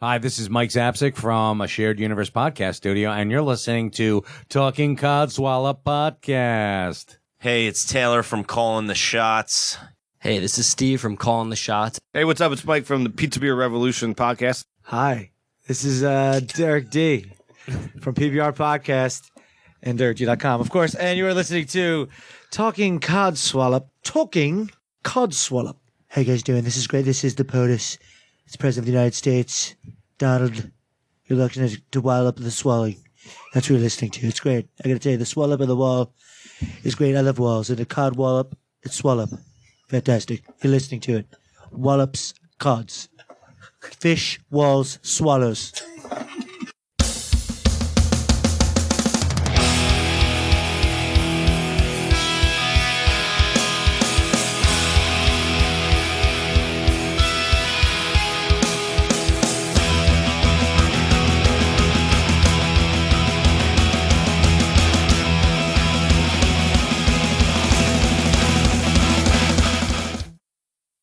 Hi, this is Mike Zapsik from a Shared Universe podcast studio, and you're listening to Talking Codswallop podcast. Hey, it's Taylor from Calling the Shots. Hey, this is Steve from Calling the Shots. Hey, what's up? It's Mike from the Pizza Beer Revolution podcast. Hi, this is Derek D from PBR Podcast and DerekG.com, of course. And you are listening to Talking Codswallop. Talking Codswallop. How you guys doing? This is great. This is the POTUS. It's President of the United States, Donald. You're looking to wallop the swallowing. That's what you're listening to. It's great. I gotta tell you, the swallop of the wall is great. I love walls. And the cod wallop, it's swallop. Fantastic. You're listening to it. Wallops, cods. Fish, walls, swallows.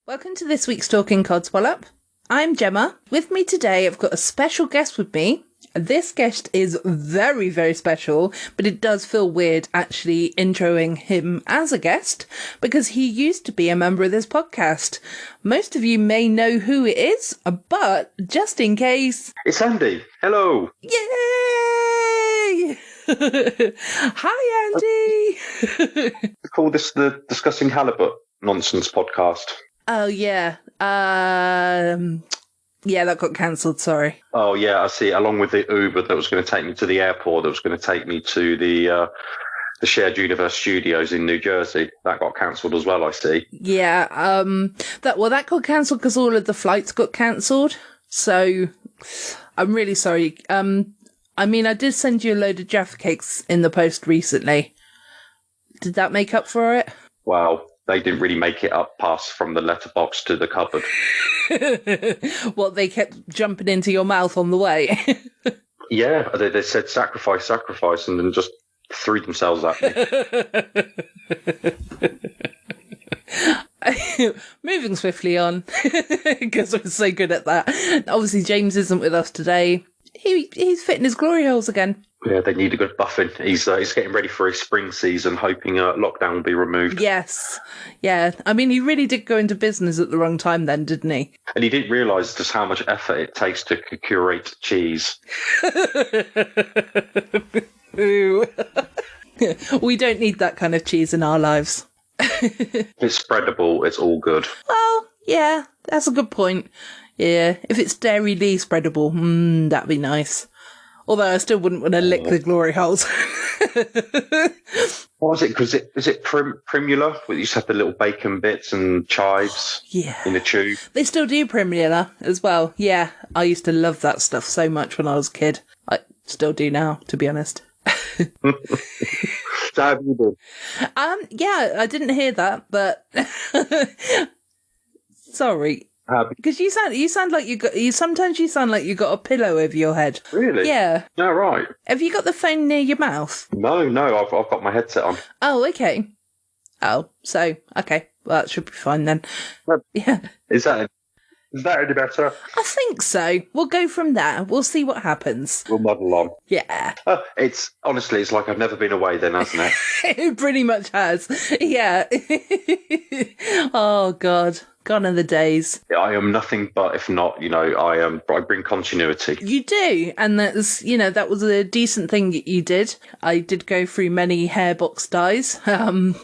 Welcome to this week's Talking Codswallop. I'm Gemma. With me today, I've got a special guest with me. This guest is very, very special, but it does feel weird actually introing him as a guest because he used to be a member of this podcast. Most of you may know who it is, but just in case... It's Andy. Hello. Yay! Hi, Andy. We call this the Discussing Halibut Nonsense podcast. Oh, yeah. Yeah, that got cancelled, sorry. Oh, yeah, I see. Along with the Uber that was going to take me to the airport, that was going to take me to the Shared Universe studios in New Jersey. That got cancelled as well, I see. Yeah, that got cancelled because all of the flights got cancelled. So, I'm really sorry. I did send you a load of Jaffa cakes in the post recently. Did that make up for it? Wow. They didn't really make it up past from the letterbox to the cupboard. Well, they kept jumping into your mouth on the way. Yeah, they said sacrifice, and then just threw themselves at me. Moving swiftly on, because we're so good at that. Obviously, James isn't with us today. He's fitting his glory holes again. Yeah, they need a good buffing. He's getting ready for his spring season, hoping lockdown will be removed. Yes. Yeah. He really did go into business at the wrong time then, didn't he? And he didn't realise just how much effort it takes to curate cheese. We don't need that kind of cheese in our lives. It's spreadable. It's all good. Well, yeah, that's a good point. Yeah, if it's Dairy Lee spreadable, that'd be nice. Although I still wouldn't want to lick the glory holes. What was it? Because is it Primula? Where you used to have the little bacon bits and chives in the tube. They still do Primula as well. Yeah, I used to love that stuff so much when I was a kid. I still do now, to be honest. So how have you been? Yeah, I didn't hear that, but sorry. Because you sound like sometimes you sound like you got a pillow over your head. Really? Yeah. No, right. Have you got the phone near your mouth? No, I've got my headset on. Oh, okay. Oh, so okay. Well, that should be fine then. Yeah. Is that any better? I think so. We'll go from there. We'll see what happens. We'll muddle on. Yeah. It's like I've never been away then, hasn't it? It pretty much has. Yeah. Oh, God. Gone are the days. I am nothing but, if not, I bring continuity. You do, and that was a decent thing that you did. I did go through many hair box dyes, but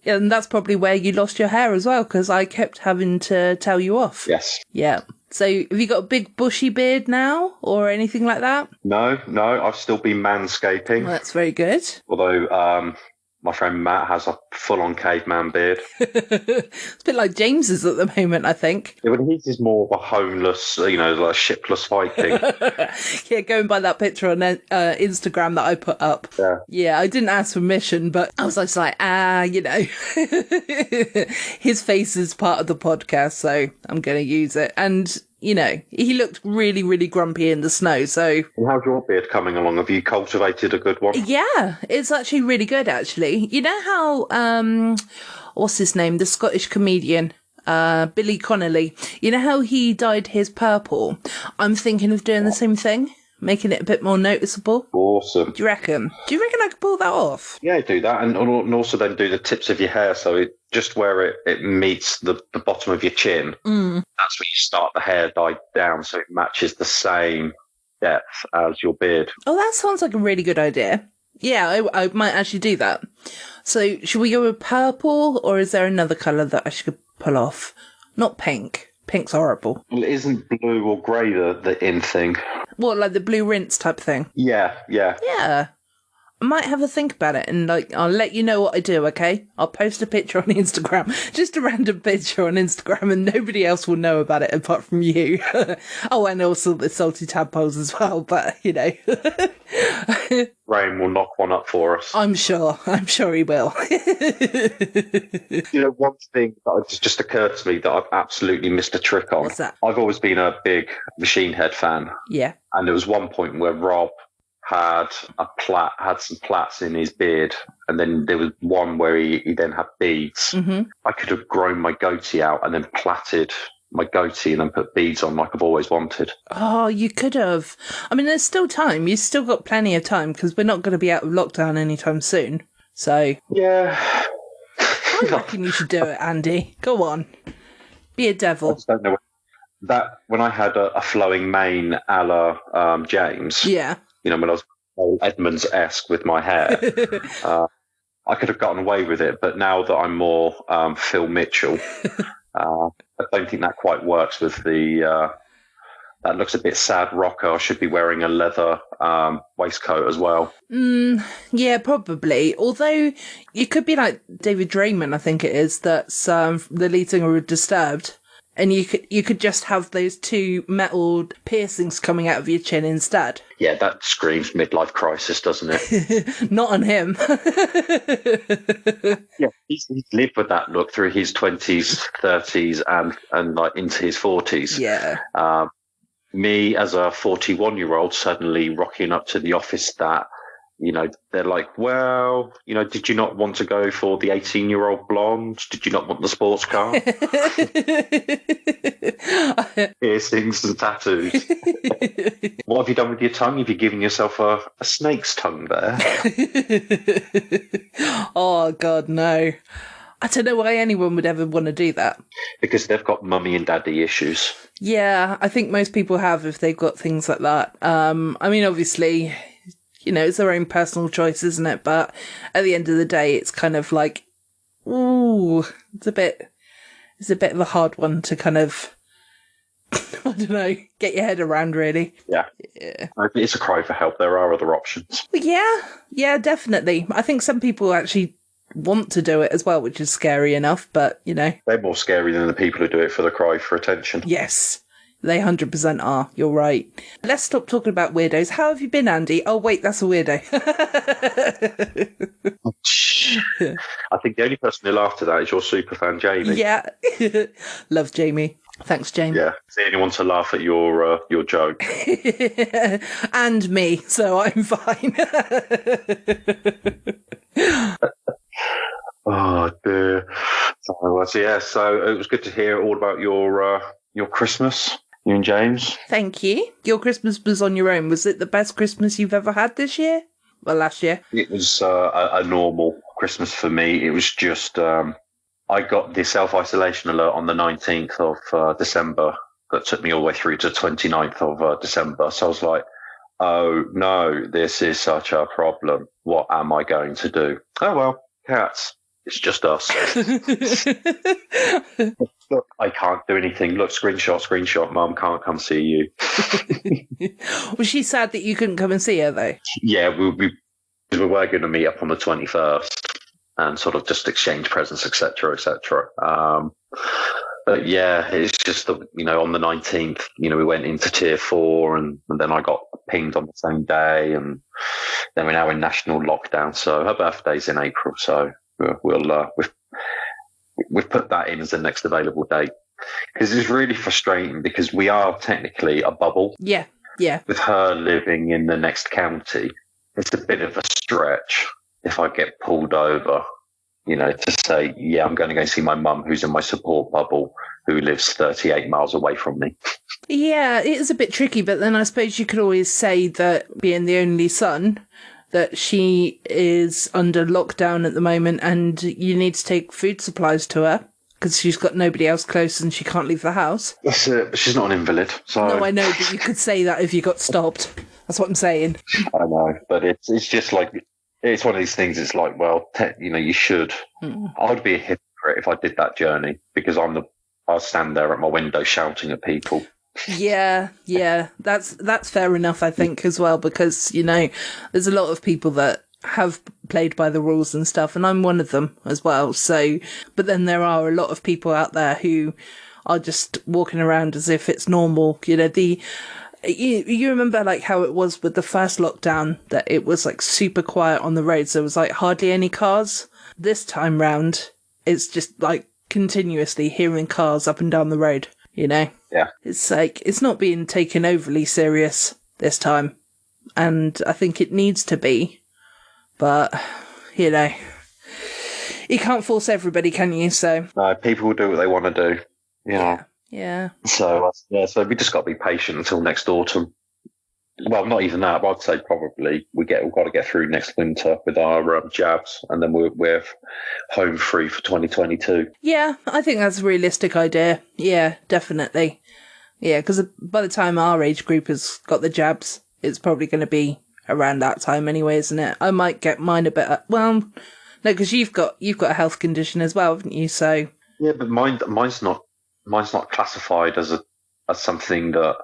and that's probably where you lost your hair as well, because I kept having to tell you off. Yes. Yeah. So have you got a big bushy beard now, or anything like that? No, I've still been manscaping. Well, that's very good. Although, my friend Matt has a full-on caveman beard. It's a bit like James's at the moment, I think. Yeah, but his is more of a homeless, like a shipless Viking. Yeah, going by that picture on Instagram that I put up. Yeah, I didn't ask permission, but I was just like, his face is part of the podcast, so I'm going to use it. And he looked really, really grumpy in the snow, so... And how's your beard coming along? Have you cultivated a good one? Yeah, it's actually really good, actually. You know how, what's his name? The Scottish comedian, Billy Connolly. You know how he dyed his purple? I'm thinking of doing the same thing, making it a bit more noticeable. Awesome. Do you reckon? Do you reckon I could pull that off? Yeah, do that, and also then do the tips of your hair, so it just where it meets the bottom of your chin. That's when you start the hair dye down, so it matches the same depth as your beard. Oh, that sounds like a really good idea. Yeah, I might actually do that. So, should we go with purple, or is there another colour that I should pull off? Not pink. Pink's horrible. Well, isn't blue or grey the in thing? What, like the blue rinse type thing? Yeah. Yeah. I might have a think about it, and I'll let you know what I do, okay? I'll post a picture on Instagram. Just a random picture on Instagram, and nobody else will know about it apart from you. Oh, and also the salty tadpoles as well, but, you know. Rain will knock one up for us. I'm sure he will. You know, one thing that just occurred to me that I've absolutely missed a trick on. What's that? I've I've always been a big Machine Head fan, Yeah. and there was one point where Rob had some plaits in his beard, and then there was one where he then had beads. Mm-hmm. I could have grown my goatee out and then plaited my goatee and then put beads on like I've always wanted. Oh, you could have. I mean, there's still time. You've still got plenty of time, because we're not going to be out of lockdown anytime soon. So, Yeah. I reckon you should do it, Andy. Go on. Be a I devil. just don't know that when I had a flowing mane a la James, Yeah. you know, when I was Edmonds-esque with my hair, I could have gotten away with it. But now that I'm more Phil Mitchell, I don't think that quite works with the. That looks a bit sad rocker. I should be wearing a leather waistcoat as well. Yeah, probably. Although you could be like David Draymond, I think it is, that's the lead singer of Disturbed. And you could just have those two metal piercings coming out of your chin instead. Yeah, that screams midlife crisis, doesn't it? Not on him. Yeah, he's lived with that look through his 20s, 30s, and like into his 40s. Yeah. Me as a 41-year-old suddenly rocking up to the office that, you know, they're like, well, you know, did you not want to go for the 18-year-old blonde? Did you not want the sports car? Piercings and tattoos. What have you done with your tongue? Have you given yourself a snake's tongue there? Oh, God, no. I don't know why anyone would ever want to do that. Because they've got mummy and daddy issues. Yeah, I think most people have if they've got things like that. I mean, obviously, you know, it's their own personal choice, isn't it? But at the end of the day, it's kind of like, ooh, it's a bit of a hard one to kind of, I don't know, get your head around, really. Yeah. It's a cry for help. There are other options. But yeah, definitely. I think some people actually want to do it as well, which is scary enough, but, you know. They're more scary than the people who do it for the cry for attention. Yes, they 100% are. You're right. Let's stop talking about weirdos. How have you been, Andy? Oh, wait, that's a weirdo. I think the only person who laughed at that is your superfan, Jamie. Yeah. Love Jamie. Thanks, Jamie. Yeah. Is there anyone to laugh at your joke? And me, so I'm fine. Oh dear. So it was good to hear all about your Christmas, you and James. Thank you. Your Christmas was on your own. Was it the best Christmas you've ever had this year? Well, last year. It was a normal Christmas for me. It was just I got the self-isolation alert on the 19th of December that took me all the way through to 29th of December. So I was like, oh no, this is such a problem. What am I going to do? Oh well, cats. It's just us. Look, I can't do anything. Look, screenshot. Mum can't come see you. Was she sad that you couldn't come and see her, though? Yeah, we were going to meet up on the 21st and sort of just exchange presents, etc., etc. But yeah, it's just that, you know, on the 19th, you know, we went into tier 4 and then I got pinged on the same day, and then we're now in national lockdown. So her birthday's in April, so we've put that in as the next available date, because it's really frustrating because we are technically a bubble. Yeah. With her living in the next county, it's a bit of a stretch if I get pulled over to say, yeah, I'm going to go see my mum who's in my support bubble, who lives 38 miles away from me. Yeah, it is a bit tricky, but then I suppose you could always say that being the only son, that she is under lockdown at the moment and you need to take food supplies to her because she's got nobody else close and she can't leave the house. That's it. But she's not an invalid. So No, I know, but you could say that if you got stopped. That's what I'm saying. I know, but it's just like, it's one of these things. It's like, well, you should. I'd be a hypocrite if I did that journey because I'll stand there at my window shouting at people. Yeah, that's fair enough, I think, as well, because, there's a lot of people that have played by the rules and stuff, and I'm one of them as well. So, but then there are a lot of people out there who are just walking around as if it's normal. You remember like how it was with the first lockdown, that it was like super quiet on the roads. There was like hardly any cars. This time round, it's just like continuously hearing cars up and down the road, Yeah. It's like, it's not being taken overly serious this time. And I think it needs to be. But, you can't force everybody, can you? So. No, people will do what they want to do, Yeah. So we just got to be patient until next autumn. Well, not even that, but I'd say probably we've got to get through next winter with our jabs, and then we're home free for 2022. Yeah, I think that's a realistic idea. Yeah, definitely. Yeah, because by the time our age group has got the jabs, it's probably going to be around that time anyway, isn't it? I might get mine a bit. No, because you've got a health condition as well, haven't you? So yeah, but mine's not classified as something that,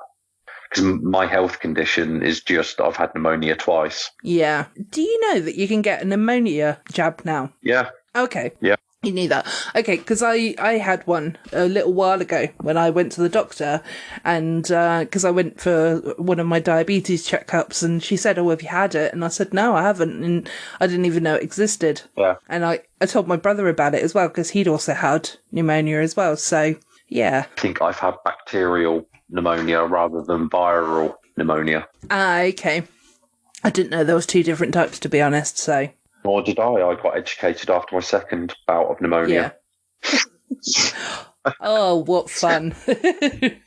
because my health condition is just I've had pneumonia twice. Yeah. Do you know that you can get a pneumonia jab now? Yeah. Okay. Yeah. You knew that. Okay, because I had one a little while ago when I went to the doctor, and because I went for one of my diabetes checkups, and she said, "Oh, have you had it?" And I said, "No, I haven't," and I didn't even know it existed. Yeah. And I told my brother about it as well, because he'd also had pneumonia as well. So yeah. I think I've had bacterial pneumonia rather than viral pneumonia. Okay. I didn't know there was two different types, to be honest. So. Nor did I. I got educated after my second bout of pneumonia. Yeah. Oh, what fun. And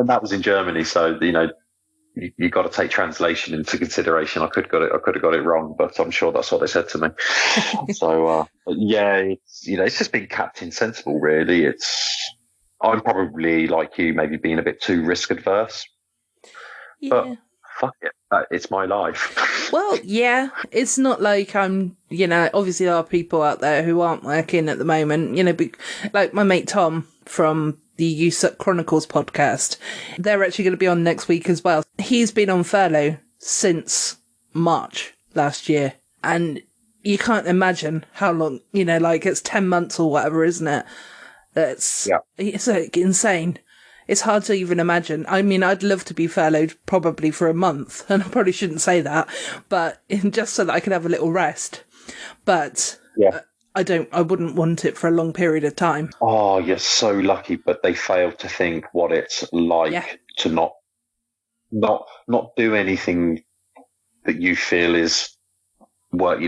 that was in Germany, so, you got to take translation into consideration. I could have got it wrong, but I'm sure that's what they said to me. So, it's just been Captain Sensible, really. I'm probably, like you, maybe being a bit too risk adverse. Yeah. But fuck it. It's my life. Well, yeah, it's not like I'm, obviously there are people out there who aren't working at the moment, like my mate Tom from the USUC Chronicles podcast. They're actually going to be on next week as well. He's been on furlough since March last year. And you can't imagine how long, it's 10 months or whatever, isn't it? It's like insane. It's hard to even imagine. I mean, I'd love to be furloughed probably for a month, and I probably shouldn't say that, but just so that I could have a little rest. But I wouldn't want it for a long period of time. Oh, you're so lucky, but they failed to think what it's like to not do anything that you feel is work,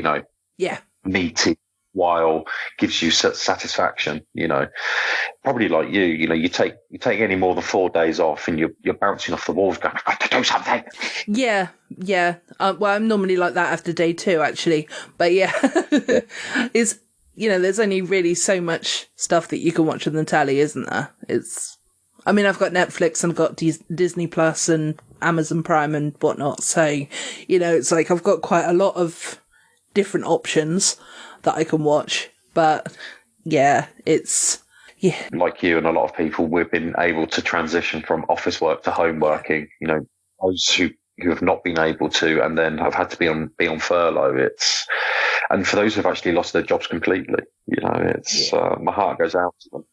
meaty, while gives you satisfaction, probably like you take any more than 4 days off and you're bouncing off the walls going, I've got to do something. Yeah. Well, I'm normally like that after day 2, actually. But it's, there's only really so much stuff that you can watch on the telly, isn't there? I've got Netflix and I've got Disney Plus and Amazon Prime and whatnot. So, it's like I've got quite a lot of different options that I can watch. But like you and a lot of people, we've been able to transition from office work to home working. Those who have not been able to and then have had to be on furlough. And for those who've actually lost their jobs completely, my heart goes out to them.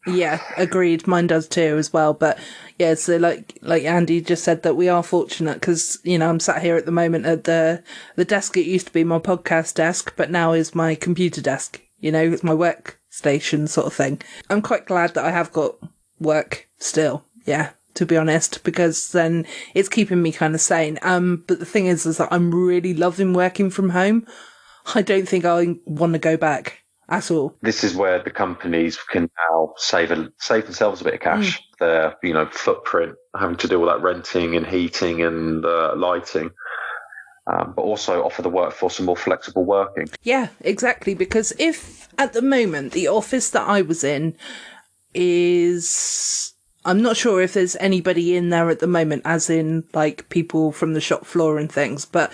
Yeah, agreed. Mine does too as well. But yeah, so like Andy just said, that we are fortunate because, I'm sat here at the moment at the desk. It used to be my podcast desk, but now is my computer desk. It's my workstation sort of thing. I'm quite glad that I have got work still. Yeah, to be honest, because then it's keeping me kind of sane. But the thing is that I'm really loving working from home. I don't think I want to go back at all. This is where the companies can now save themselves a bit of cash. Their footprint, having to do all that renting and heating and lighting, but also offer the workforce a more flexible working. Yeah, exactly. Because if at the moment the office that I was in is, I'm not sure if there's anybody in there at the moment, as in like people from the shop floor and things, but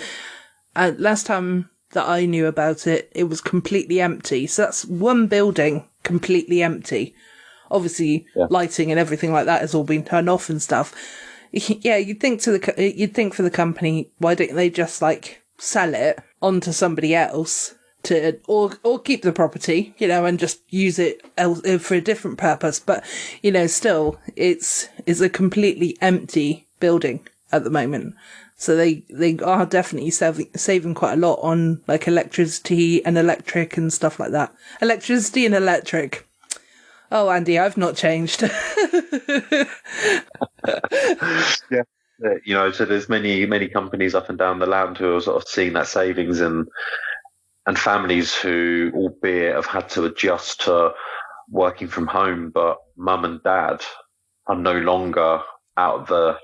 last time that I knew about it, it was completely empty. So that's one building completely empty. Obviously, lighting and everything like that has all been turned off and stuff. Yeah, you'd think for the company, why don't they just like sell it on to somebody else to, or keep the property, and just use it for a different purpose. But, still, it's a completely empty building at the moment. So they are definitely saving quite a lot on like electricity and electric and stuff like that. Electricity and electric. Oh, Andy, I've not changed. Yeah. So there's many companies up and down the land who are sort of seeing that savings, and families who, albeit, have had to adjust to working from home, but mum and dad are no longer out of the,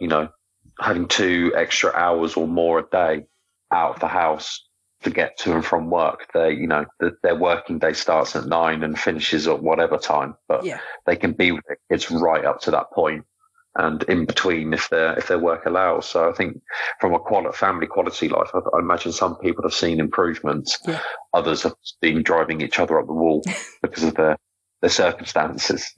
having 2 extra hours or more a day out of the house to get to and from work. Their working day starts at 9 and finishes at whatever time, but they can be with their kids right up to that point, and in between if their work allows. So I think from a family quality life, I imagine some people have seen improvements. Yeah. Others have been driving each other up the wall because of their circumstances.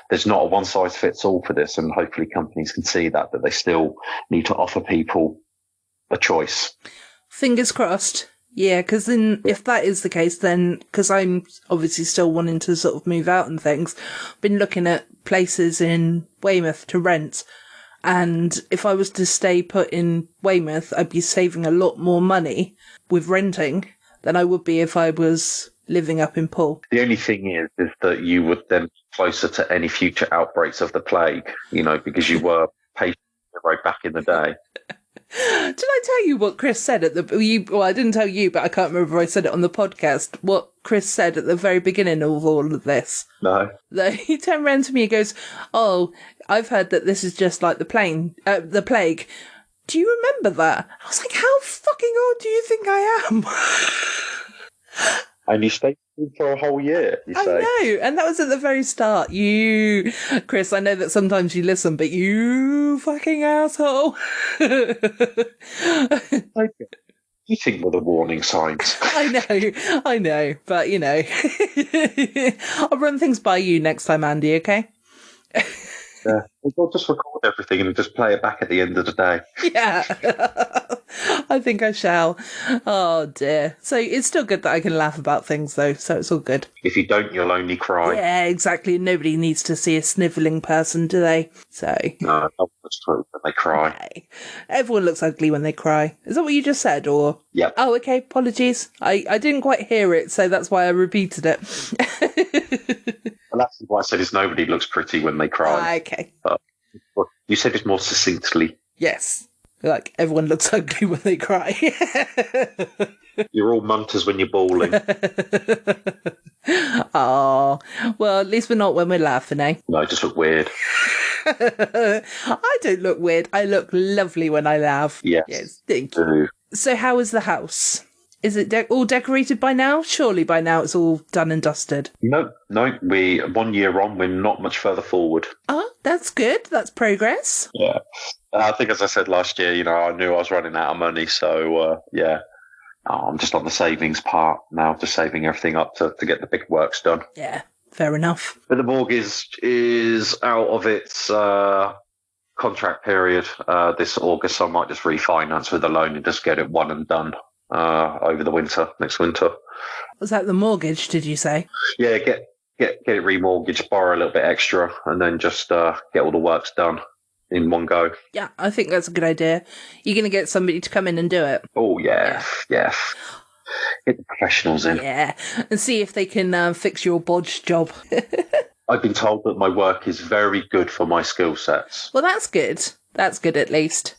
There's not a one size fits all for this, and hopefully companies can see that they still need to offer people a choice. Fingers crossed. Yeah, because then if that is the case, then, because I'm obviously still wanting to sort of move out and things, been looking at places in Weymouth to rent. And if I was to stay put in Weymouth, I'd be saving a lot more money with renting than I would be if I was living up in Poole. The only thing is that you would then be closer to any future outbreaks of the plague, because you were patient right back in the day. Did I tell you what Chris said well, I didn't tell you, but I can't remember if I said it on the podcast, what Chris said at the very beginning of all of this. No. He turned around to me and goes, "Oh, I've heard that this is just like the plague. Do you remember that?" I was like, how fucking old do you think I am? And you stayed for a whole year, you say? I know, and that was at the very start. Chris, I know that sometimes you listen, but you fucking asshole. Okay. You think with the warning signs. I know, but I'll run things by you next time, Andy, okay? Yeah, we'll just record everything and just play it back at the end of the day. Yeah, I think I shall. Oh dear. So it's still good that I can laugh about things though, so it's all good. If you don't, you'll only cry. Yeah, exactly. Nobody needs to see a snivelling person, do they? So no, that's true. When they cry. Okay. Everyone looks ugly when they cry. Is that what you just said, or? Yep. Oh, okay. Apologies. I didn't quite hear it, so that's why I repeated it. And that's why I said nobody looks pretty when they cry. Okay. But you said it more succinctly. Yes. Like, everyone looks ugly when they cry. You're all munters when you're bawling. Oh, well, at least we're not when we're laughing, eh? No, I just look weird. I don't look weird. I look lovely when I laugh. Yes. Thank you. So how is the house? Is it all decorated by now? Surely by now it's all done and dusted. No. 1 year on, we're not much further forward. Oh, that's good. That's progress. Yeah. I think, as I said last year, I knew I was running out of money. So, yeah. I'm just on the savings part now, just saving everything up to get the big works done. Yeah, fair enough. But the mortgage is out of its contract period this August, so I might just refinance with a loan and just get it one and done over the next winter. Was that the mortgage, did you say? Yeah, get it remortgaged, borrow a little bit extra, and then just get all the works done in one go. Yeah, I think that's a good idea. You're going to get somebody to come in and do it? Oh, yeah. Get the professionals in. Yeah, and see if they can fix your bodge job. I've been told that my work is very good for my skill sets. Well, that's good. That's good, at least.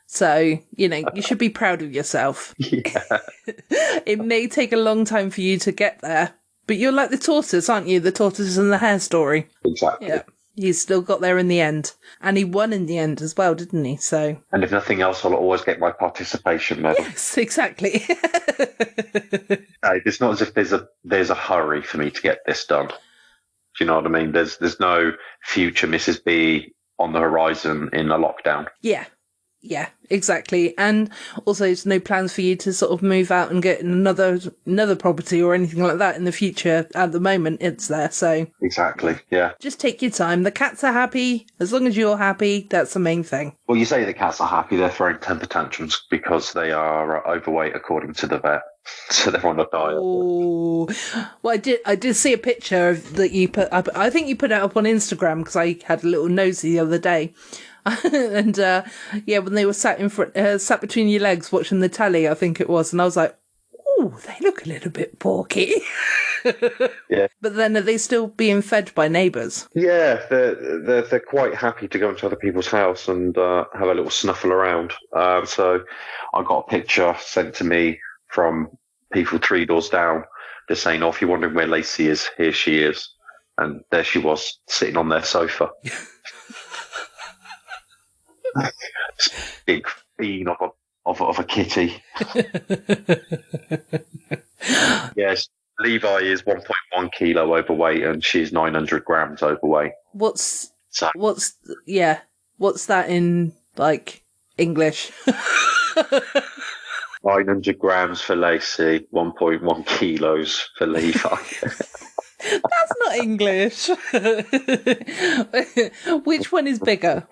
So, you should be proud of yourself. Yeah. It may take a long time for you to get there, but you're like the tortoise, aren't you? The tortoise and the hare story. Exactly. Yeah. He still got there in the end. And he won in the end as well, didn't he? So. And if nothing else, I'll always get my participation medal. Yes, exactly. It's not as if there's a hurry for me to get this done. Do you know what I mean? There's no future Mrs. B on the horizon in a lockdown. Yeah, exactly. And also, there's no plans for you to sort of move out and get another property or anything like that in the future. At the moment, it's there. So Exactly. Yeah. just take your time. The cats are happy. As long as you're happy, that's the main ththing. Well, you say the cats are happy. They're throwing temper tantrums because they are overweight, according to the vet. So they're on a diet. Oh, well, I did see a picture that you put up. I think you put it up on Instagram because I had a little nosy the other day. And when they were sat in front, sat between your legs watching the telly, I think it was, and I was like, "Oh, they look a little bit porky." Yeah. But then are they still being fed by neighbours? Yeah, they're quite happy to go into other people's house and have a little snuffle around. So I got a picture sent to me from people 3 doors down, just saying, "Oh, if you're wondering where Lacey is, here she is," and there she was sitting on their sofa. Big fiend of a kitty. Yes, Levi is 1.1 kilo overweight and she's 900 grams overweight. What's So that in like English? 900 grams for Lacey, 1.1 kilos for Levi. That's not English. Which one is bigger?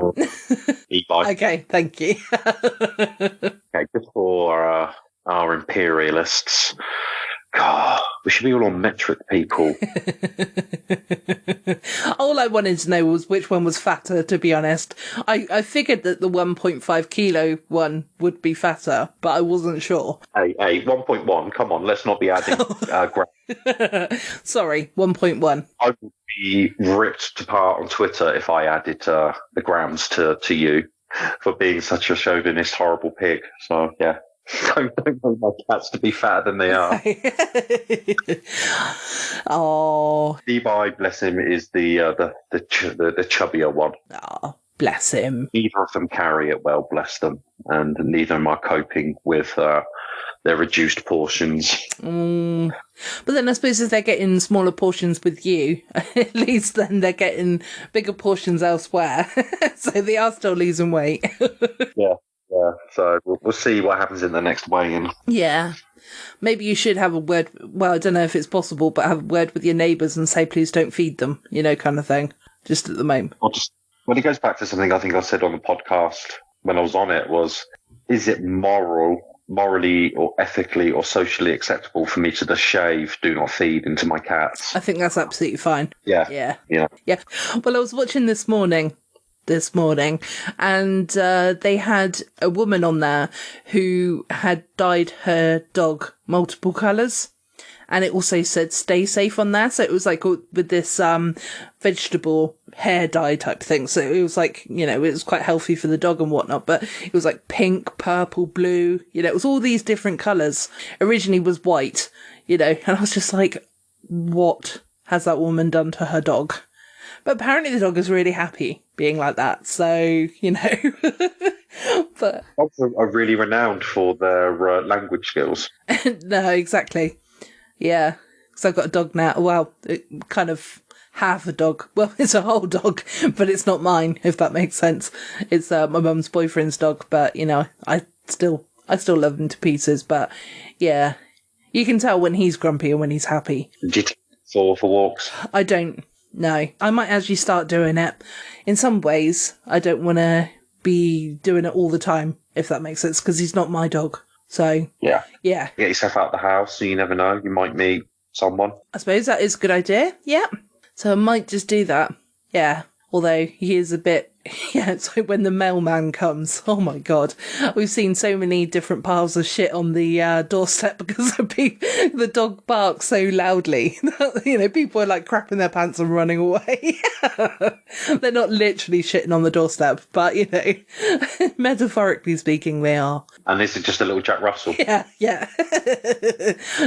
Levi. Okay, thank you. Okay, just for our imperialists. God, we should be all on metric, people. All I wanted to know was which one was fatter, to be honest. I figured that the 1.5 kilo one would be fatter, but I wasn't sure. Hey, 1.1, come on, let's not be adding grams. Sorry, 1.1. I would be ripped apart on Twitter if I added the grams to you for being such a chauvinist, horrible pig. So, yeah. Don't want my cats to be fatter than they are. Oh. Levi, bless him, is the chubbier one. Oh, bless him. Neither of them carry it well, bless them, and neither of them are coping with their reduced portions. But then I suppose if they're getting smaller portions with you, at least then they're getting bigger portions elsewhere. So they are still losing weight. Yeah, so we'll see what happens in the next weigh-in. Yeah. Maybe you should have a word. Well, I don't know if it's possible, but have a word with your neighbours and say, please don't feed them, kind of thing. Just at the moment. Well, it goes back to something I think I said on the podcast when I was on it was, is it morally or ethically or socially acceptable for me to just shave, do not feed into my cats? I think that's absolutely fine. Yeah. Well, I was watching this morning, and they had a woman on there who had dyed her dog multiple colours, and it also said stay safe on there. So it was like with this vegetable hair dye type thing. So it was like, it was quite healthy for the dog and whatnot, but it was like pink, purple, blue, it was all these different colours. Originally was white, and I was just like, what has that woman done to her dog? But apparently the dog is really happy being like that. So, but Dogs are really renowned for their language skills. no, exactly. Yeah. Because I've got a dog now. Well, kind of half a dog. Well, it's a whole dog, but it's not mine, if that makes sense. It's my mum's boyfriend's dog, but, I still love him to pieces. But, yeah, you can tell when he's grumpy and when he's happy. Do you take for walks? I don't. No, I might actually start doing it. In some ways, I don't want to be doing it all the time, if that makes sense, because he's not my dog. So, yeah. Get yourself out of the house, so you never know. You might meet someone. I suppose that is a good idea. Yeah. So I might just do that. Yeah. Although he is a bit Yeah, it's like when the mailman comes. Oh my God. We've seen so many different piles of shit on the doorstep because the dog barks so loudly. People are like crapping their pants and running away. They're not literally shitting on the doorstep, but, metaphorically speaking, they are. And this is just a little Jack Russell. Yeah.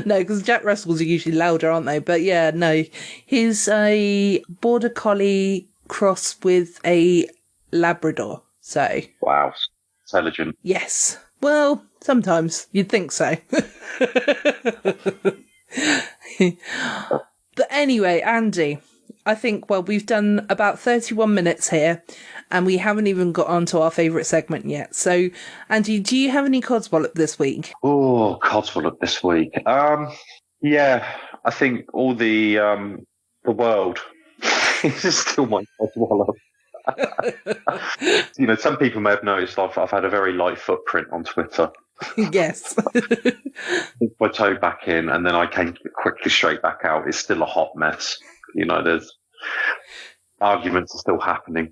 No, because Jack Russells are usually louder, aren't they? But yeah, no. He's a border collie cross with a Labrador, so. Wow. Intelligent. Yes. Well, sometimes you'd think so. But anyway, Andy, I think, we've done about 31 minutes here and we haven't even got onto our favourite segment yet. So, Andy, do you have any Codswallop this week? Oh, Codswallop this week. Yeah, I think all the world is still my Codswallop. Some people may have noticed I've had a very light footprint on Twitter. Yes. I toe back in and then I came quickly straight back out. It's still a hot mess. There's arguments are still happening.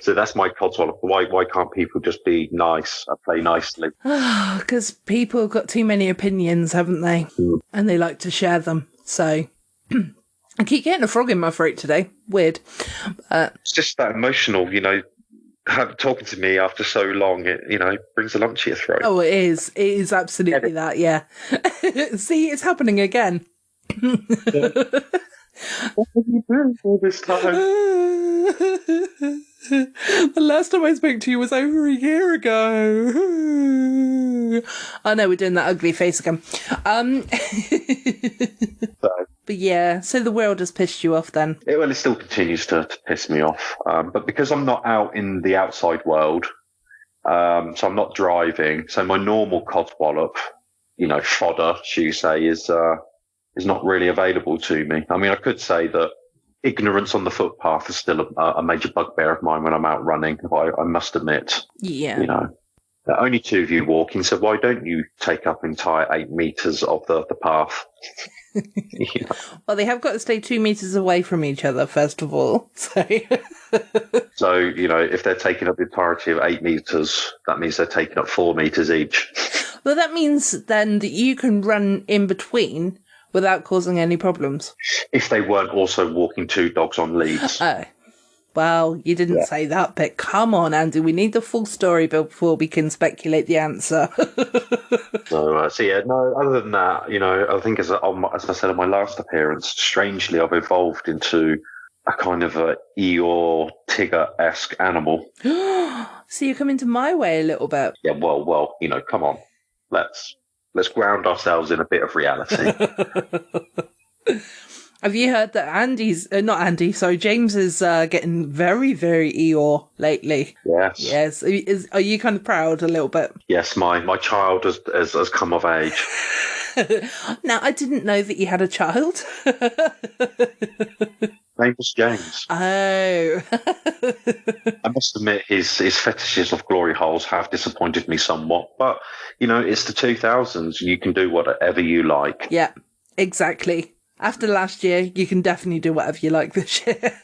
So that's my Codswallop. Why can't people just be nice and play nicely? Because people have got too many opinions, haven't they? And they like to share them. So I keep getting a frog in my throat today. Weird. It's just that emotional, talking to me after so long, it brings a lump to your throat. Oh, it is. It is absolutely that, yeah. See, it's happening again. What have you been all this time? The last time I spoke to you was over a year ago. Oh no, we're doing that ugly face again. But yeah, so the world has pissed you off then? It still continues to piss me off. But because I'm not out in the outside world, so I'm not driving, so my normal Codswallop, fodder, should you say, is not really available to me. I mean, I could say that ignorance on the footpath is still a major bugbear of mine when I'm out running, I must admit. Yeah. There are only two of you walking, so why don't you take up entire 8 meters of the path? Well, they have got to stay 2 meters away from each other, first of all. So, if they're taking up the entirety of 8 meters, that means they're taking up 4 meters each. Well, that means then that you can run in between without causing any problems. If they weren't also walking 2 dogs on leads. Oh. Well, you didn't say that bit. Come on, Andy. We need the full story before we can speculate the answer. Other than that, I think as I said in my last appearance, strangely, I've evolved into a kind of a Eeyore Tigger-esque animal. So you're coming to my way a little bit. Yeah, well, come on. Let's ground ourselves in a bit of reality. Have you heard that James is getting very, very Eeyore lately? Yes. Yes. Are you kind of proud a little bit? Yes, my child has come of age. Now, I didn't know that you had a child. Name was James. Oh. I must admit his fetishes of glory holes have disappointed me somewhat, but, it's the 2000s. You can do whatever you like. Yeah, exactly. After last year, you can definitely do whatever you like this year.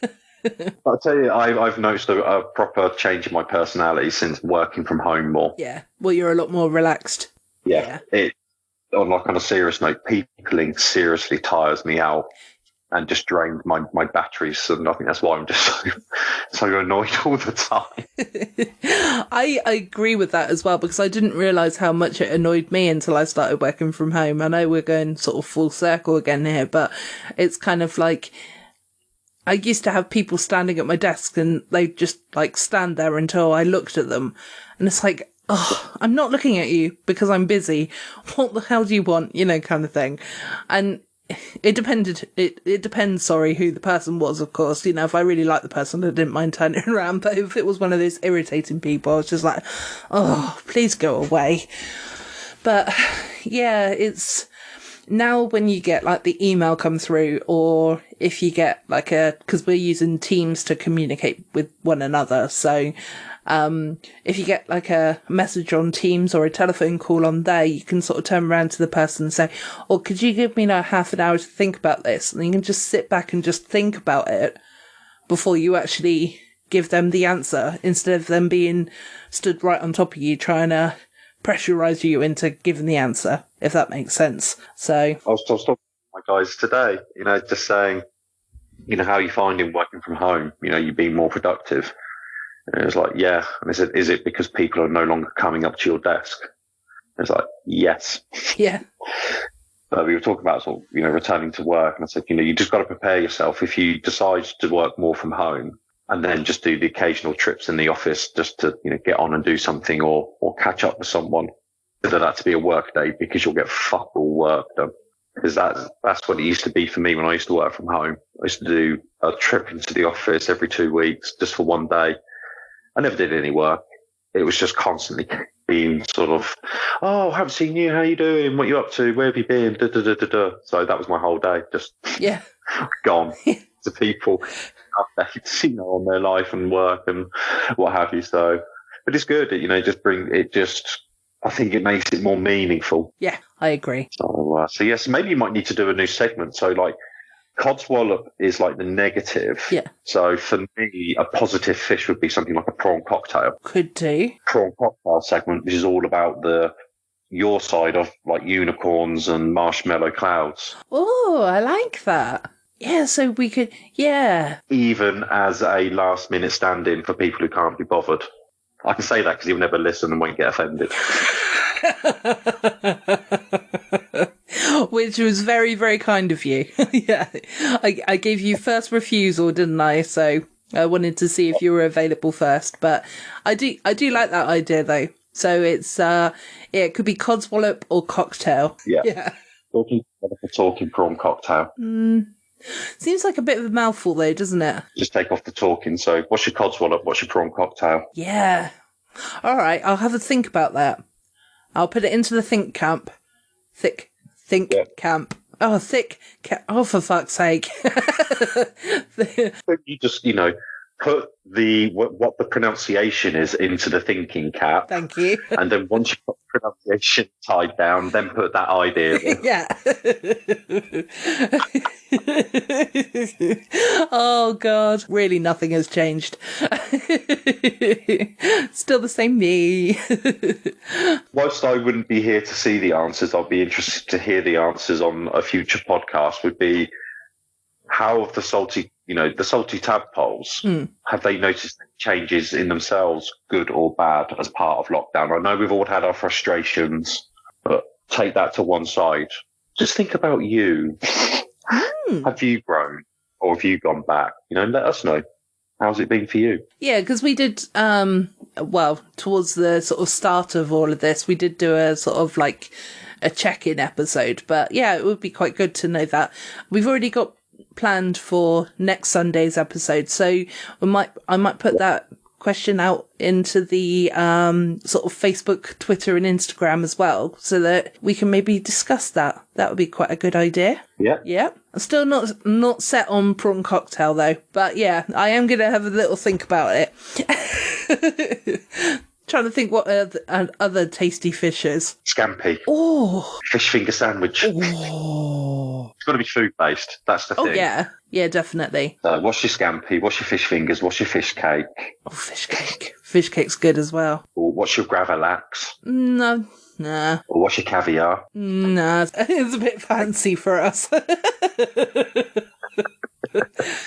I'll tell you, I've noticed a proper change in my personality since working from home more. Yeah, well, you're a lot more relaxed. Yeah. On a serious note, peopling seriously tires me out and just drains my batteries, and I think that's why I'm just so annoyed all the time. I agree with that as well, because I didn't realise how much it annoyed me until I started working from home. I know we're going sort of full circle again here, but it's kind of like I used to have people standing at my desk and they just stand there until I looked at them, and it's like, oh, I'm not looking at you because I'm busy. What the hell do you want? Kind of thing. And it depends, who the person was, of course. If I really liked the person, I didn't mind turning around. But if it was one of those irritating people, I was just like, oh, please go away. But yeah, it's now when you get the email come through, or if you get because we're using Teams to communicate with one another. So, if you get a message on Teams or a telephone call on there, you can sort of turn around to the person and say, oh, could you give me half an hour to think about this? And you can just sit back and just think about it before you actually give them the answer, instead of them being stood right on top of you trying to pressurize you into giving the answer, if that makes sense. So I was talking to my guys today, just saying, how are you finding working from home? You being more productive. And it was like, yeah. And I said, is it because people are no longer coming up to your desk? And it's like, yes. yeah. We were talking about sort of, returning to work. And I said, you just got to prepare yourself. If you decide to work more from home and then just do the occasional trips in the office just to, get on and do something or catch up with someone, consider that to be a work day, because you'll get fuck all work done. Because that's what it used to be for me when I used to work from home. I used to do a trip into the office every 2 weeks just for one day. I never did any work. It was just constantly being sort of, oh, I haven't seen you. How you doing? What you up to? Where have you been? Da, da, da, da, da. So that was my whole day, just gone to people, updates, on their life and work and what have you. So, but it's good. I think it makes it more meaningful. Yeah, I agree. So yes, maybe you might need to do a new segment. So like, Codswallop is like the negative. Yeah. So for me, a positive fish would be something like a prawn cocktail. Could do. Prawn cocktail segment, which is all about your side of like unicorns and marshmallow clouds. Oh, I like that. Yeah, so we could, Even as a last minute stand-in for people who can't be bothered. I can say that because you'll never listen and won't get offended. Which was very, very kind of you. Yeah. I gave you first refusal, didn't I? So I wanted to see if you were available first. But I do like that idea though. So it's it could be Codswallop or cocktail. Yeah. Talking prawn cocktail. Seems like a bit of a mouthful though, doesn't it? Just take off the talking. So what's your Codswallop? What's your prawn cocktail? Yeah. All right, I'll have a think about that. I'll put it into the think camp. Camp. Oh, oh, for fuck's sake. You just, put what the pronunciation is into the thinking cap. Thank you. And then once you've got the pronunciation tied down, then put that idea in. Yeah. Oh, God. Really, nothing has changed. Still the same me. Whilst I wouldn't be here to see the answers, I'll be interested to hear the answers on a future podcast. Would be, how have the salty tadpoles, have they noticed changes in themselves, good or bad, as part of lockdown? I know we've all had our frustrations, but take that to one side. Just think about you. Have you grown or have you gone back? Let us know. How's it been for you? Yeah, because we did, towards the sort of start of all of this, we did do a sort of like a check-in episode. But yeah, it would be quite good to know that. We've already got planned for next Sunday's episode, so I might put that question out into the sort of Facebook, Twitter and Instagram as well, so that we can maybe discuss that. That would be quite a good idea. Yeah. I'm still not set on prawn cocktail though, but yeah, I am going to have a little think about it. Trying to think what other tasty fishes. Scampi. Oh. Fish finger sandwich. Oh. It's got to be food-based. That's the thing. Oh, yeah. Yeah, definitely. So what's your scampi? What's your fish fingers? What's your fish cake? Oh, fish cake. Fish cake's good as well. Or what's your gravlax? No. Nah. Or what's your caviar? Nah. It's a bit fancy for us.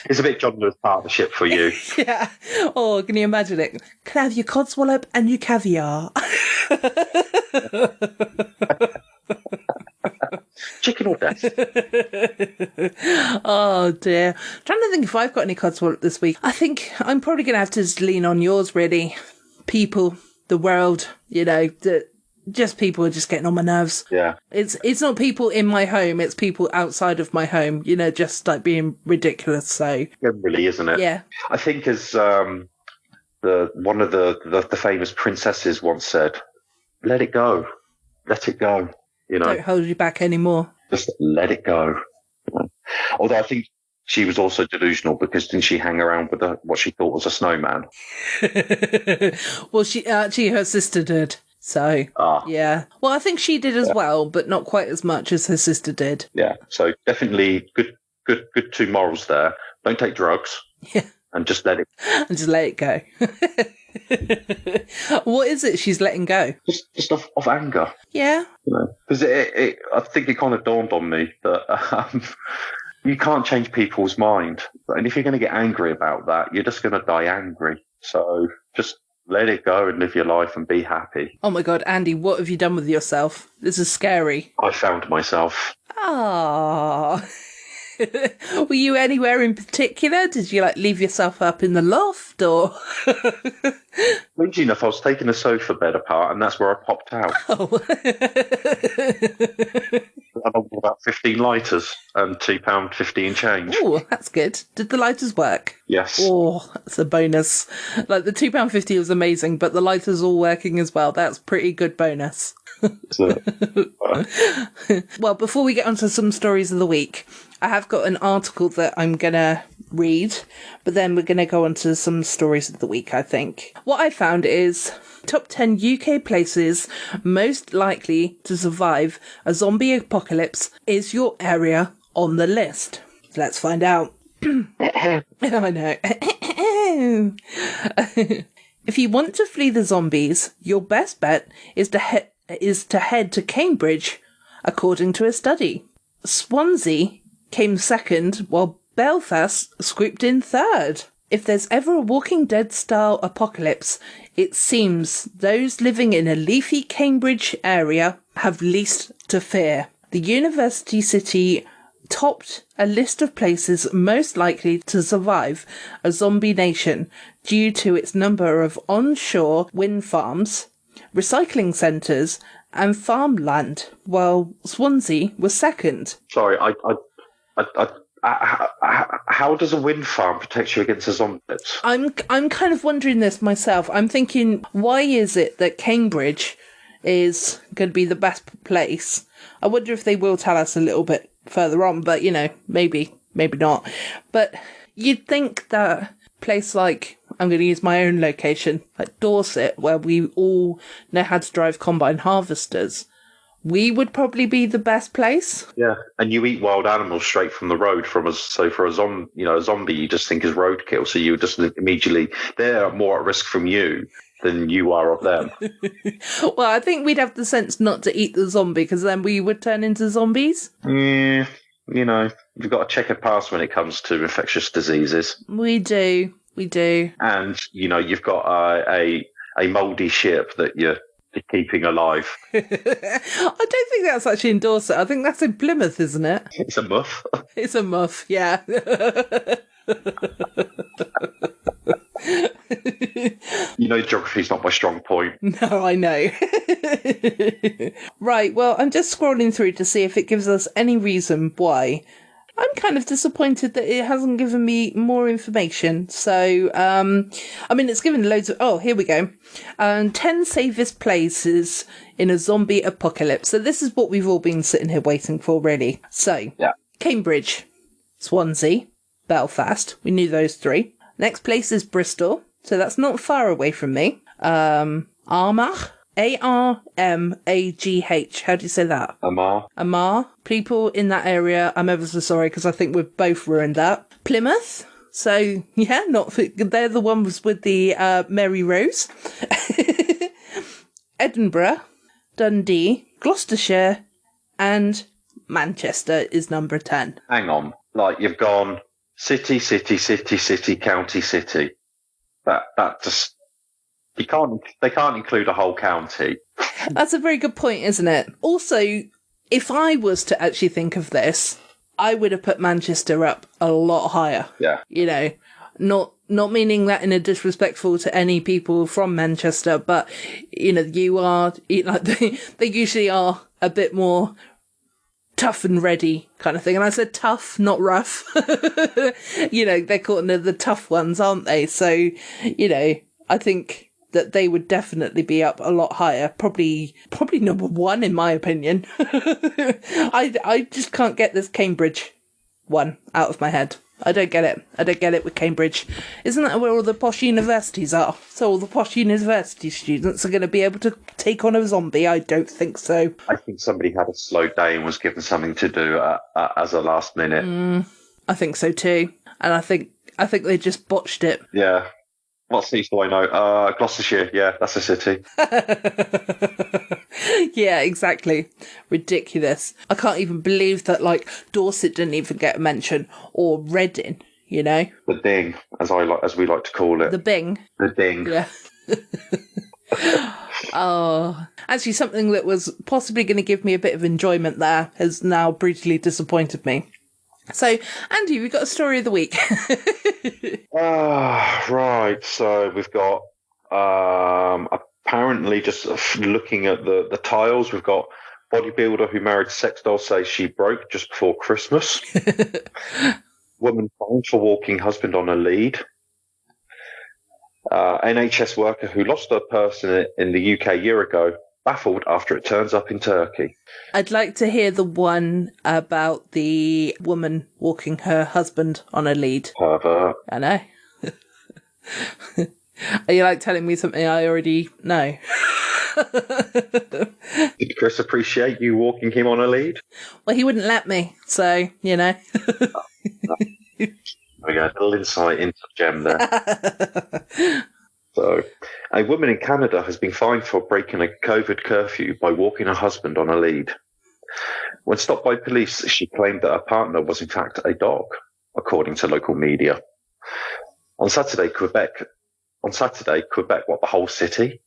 It's a bit John Lewis partnership for you. Yeah. Oh, can you imagine it? Can I have your Codswallop and your caviar? Chicken or death? Oh dear. I'm trying to think if I've got any Codswallop this week. I think I'm probably going to have to just lean on yours, really. People, the world, just people are just getting on my nerves. Yeah. It's not people in my home, it's people outside of my home, just like being ridiculous. So Generally, isn't it? yeah. I think as one of the famous princesses once said, let it go. Let it go. Don't hold you back anymore. Just let it go. Although I think she was also delusional, because didn't she hang around with what she thought was a snowman? Well, her sister did. So, yeah. Well, I think she did as well, but not quite as much as her sister did. Yeah. So definitely good two morals there. Don't take drugs. Yeah. and just let it And just let it go. What is it she's letting go? just off anger. Yeah. Because I think it kind of dawned on me that you can't change people's mind, and if you're going to get angry about that, you're just going to die angry. So just let it go and live your life and be happy. Oh my God, Andy, what have you done with yourself? This is scary. I found myself. Ah. Were you anywhere in particular? Did you leave yourself up in the loft or? Strangely enough, I was taking a sofa bed apart, and that's where I popped out. Oh. I bought about 15 lighters and £2.50 change. Oh, that's good. Did the lighters work? Yes. Oh, that's a bonus. The £2.50 was amazing, but the lighters all working as well. That's pretty good bonus. Well, before we get onto some stories of the week, I have got an article that I'm going to read, but then we're going to go on to some stories of the week, I think. What I found is top 10 UK places most likely to survive a zombie apocalypse. Is your area on the list? Let's find out. I know. If you want to flee the zombies, your best bet is to head to Cambridge, according to a study. Swansea came second, while Belfast scooped in third. If there's ever a Walking Dead-style apocalypse, it seems those living in a leafy Cambridge area have least to fear. The university city topped a list of places most likely to survive a zombie nation due to its number of onshore wind farms, recycling centres, and farmland, while Swansea was second. Sorry, how does a wind farm protect you against a zombie? I'm kind of wondering this myself. I'm thinking, why is it that Cambridge is going to be the best place? I wonder if they will tell us a little bit further on, but maybe not. But you'd think that a place like, I'm going to use my own location, like Dorset, where we all know how to drive combine harvesters, we would probably be the best place. Yeah, and you eat wild animals straight from the road. So for a zombie, you just think is roadkill. So you just immediately, they're more at risk from you than you are of them. Well, I think we'd have the sense not to eat the zombie, because then we would turn into zombies. Yeah, you've got to check it past when it comes to infectious diseases. We do. And you've got a mouldy ship that you're keeping alive. I don't think that's actually in Dorset. I think that's in Plymouth, isn't it? It's a muff. It's a muff, yeah. Geography's not my strong point. No, I know. Right, well, I'm just scrolling through to see if it gives us any reason why. I'm kind of disappointed that it hasn't given me more information. So, it's given loads of... Oh, here we go. 10 safest places in a zombie apocalypse. So this is what we've all been sitting here waiting for, really. So, yeah. Cambridge, Swansea, Belfast. We knew those three. Next place is Bristol. So that's not far away from me. Armagh. Armagh. How do you say that? Armagh. People in that area, I'm ever so sorry because I think we've both ruined that. Plymouth. So, yeah, they're the ones with the Mary Rose. Edinburgh, Dundee, Gloucestershire, and Manchester is number 10. Hang on. You've gone city, county, city. That just... They can't include a whole county. That's a very good point, isn't it? Also, if I was to actually think of this, I would have put Manchester up a lot higher. Yeah. Not meaning that in a disrespectful to any people from Manchester, but they usually are a bit more tough and ready kind of thing. And I said tough, not rough. They're called the tough ones, aren't they? So, I think that they would definitely be up a lot higher. Probably number one, in my opinion. I just can't get this Cambridge one out of my head. I don't get it with Cambridge. Isn't that where all the posh universities are? So all the posh university students are going to be able to take on a zombie? I don't think so. I think somebody had a slow day and was given something to do as a last minute. I think so too. And I think I think they just botched it. Yeah. What city do I know? Gloucestershire. Yeah, that's a city. Yeah, exactly. Ridiculous. I can't even believe that, like, Dorset didn't even get a mention, or Reading, you know? The Ding, as we like to call it. The Bing. The Ding. Yeah. Oh, actually, something that was possibly going to give me a bit of enjoyment there has now brutally disappointed me. So, Andy, we've got a story of the week. Right. So we've got apparently just looking at the tiles. We've got bodybuilder who married sex doll says she broke just before Christmas. Woman fined for walking husband on a lead. NHS worker who lost her purse in the UK a year ago, baffled after it turns up in Turkey. I'd like to hear the one about the woman walking her husband on a lead. Pervert. I know. Are you like telling me something I already know? Did Chris appreciate you walking him on a lead? Well, he wouldn't let me, so, you know. We got a little insight into Gem there. So, a woman in Canada has been fined for breaking a COVID curfew by walking her husband on a lead. When stopped by police, she claimed that her partner was in fact a dog, according to local media. On Saturday, Quebec, what, the whole city?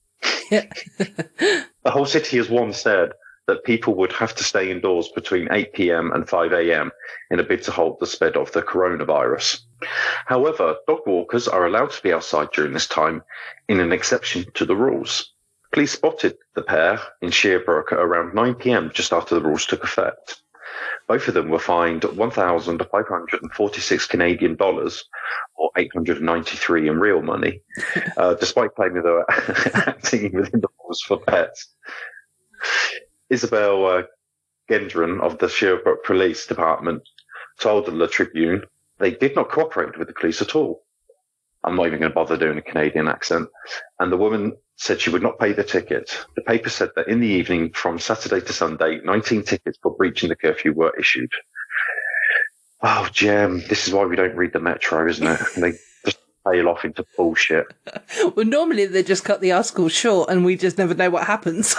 Yeah. The whole city has once said that people would have to stay indoors between 8 p.m. and 5 a.m. in a bid to halt the spread of the coronavirus. However, dog walkers are allowed to be outside during this time in an exception to the rules. Police spotted the pair in Sherbrooke at around 9 p.m. just after the rules took effect. Both of them were fined 1,546 Canadian dollars, or 893 in real money, despite claiming they were acting within the rules for pets. Isabel Gendron of the Sherbrooke Police Department told the La Tribune they did not cooperate with the police at all. I'm not even going to bother doing a Canadian accent. And the woman said she would not pay the ticket. The paper said that in the evening from Saturday to Sunday, 19 tickets for breaching the curfew were issued. Oh, Jem, this is why we don't read the Metro, isn't it? They just tail off into bullshit. Well, normally they just cut the article short and we just never know what happens.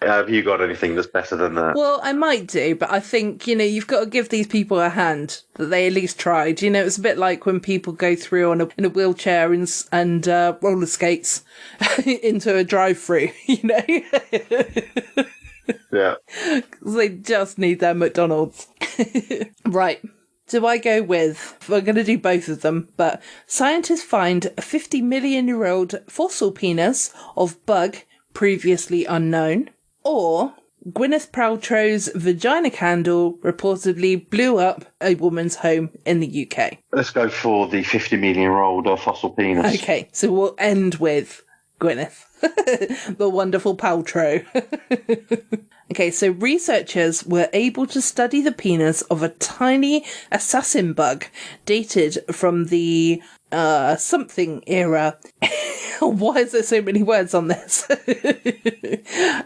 Have you got anything that's better than that? Well, I might do, but I think, you know, you've got to give these people a hand that they at least tried. You know, it's a bit like when people go through in a wheelchair and roller skates into a drive-through, you know? Yeah. They just need their McDonald's. Right. Do I go with, we're going to do both of them, but scientists find a 50 million-year-old fossil penis of bug previously unknown, or Gwyneth Paltrow's vagina candle reportedly blew up a woman's home in the UK. Let's go for the 50 million-year-old fossil penis. Okay, so we'll end with Gwyneth, the wonderful Paltrow. Okay, so researchers were able to study the penis of a tiny assassin bug dated from the something era. Why is there so many words on this?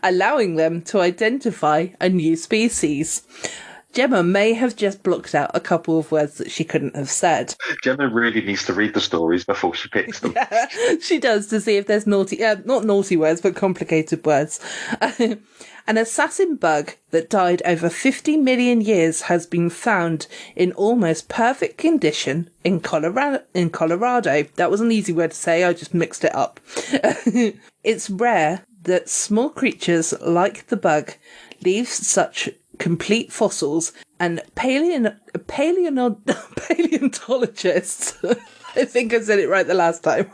Allowing them to identify a new species. Gemma may have just blocked out a couple of words that she couldn't have said. Gemma really needs to read the stories before she picks them. Yeah, she does, to see if there's not naughty words, but complicated words. An assassin bug that died over 50 million years has been found in almost perfect condition in Colorado. That was an easy word to say, I just mixed it up. It's rare that small creatures like the bug leave such complete fossils, and paleontologists, I think I said it right the last time,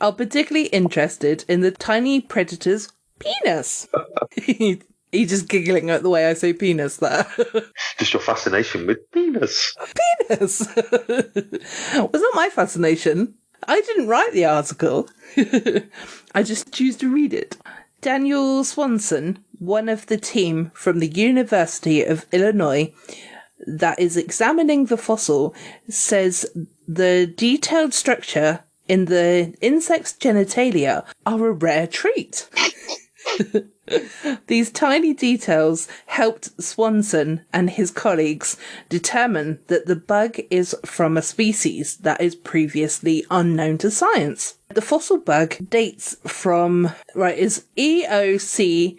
are particularly interested in the tiny predator's penis. He's just giggling at the way I say penis there. Just your fascination with penis. Penis! Was not my fascination. I didn't write the article. I just choose to read it. Daniel Swanson, one of the team from the University of Illinois that is examining the fossil, says the detailed structure in the insect's genitalia are a rare treat. These tiny details helped Swanson and his colleagues determine that the bug is from a species that is previously unknown to science. The fossil bug dates from, is EOCENE.